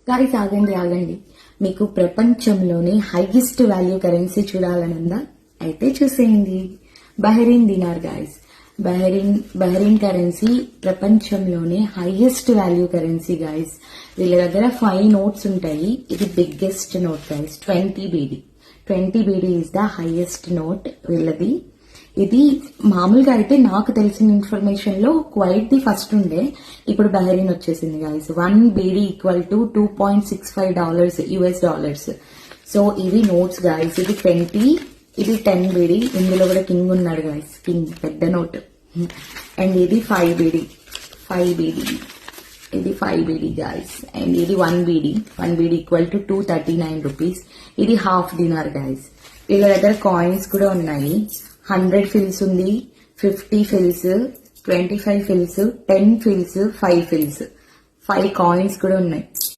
Guys ఆగండి, మీకు ప్రపంచంలోని హైయెస్ట్ వాల్యూ కరెన్సీ చూడాలనుందా? అయితే చూసేయండి. Bahrain dinar guys. Bahrain currency ప్రపంచంలోనే హైయెస్ట్ వాల్యూ కరెన్సీ గాయస్. వీళ్ళ దగ్గర 5 notes ఉంటాయి. ఇది biggest note guys. 20 BD is the highest note వీళ్ళది. ఇది మామూలుగా అయితే నాకు తెలిసిన ఇన్ఫర్మేషన్ లో క్వైట్ ది ఫస్ట్ ఉండే, ఇప్పుడు బహ్రెయిన్ వచ్చేసింది guys. 1 BD equal to $2.65 US. So ఇవి నోట్స్ గాయస్. ఇది 20, ఇది 10 BD. ఇందులో కూడా కింగ్ ఉన్నాడు గాయస్, కింగ్ పెద్ద నోట్. అండ్ ఇది 5 BD. ఇది 5 BD గాయస్. అండ్ ఇది 1 BD ఈక్వల్ టు 239 రూపీస్. ఇది హాఫ్ dinar గాయస్. వీళ్ళ దగ్గర కాయిన్స్ కూడా ఉన్నాయి. 100 ఫిల్స్ ఉంది, 50 fils, 25 fils, 10 fils, 5 fils, 5 coins కూడా ఉన్నాయి.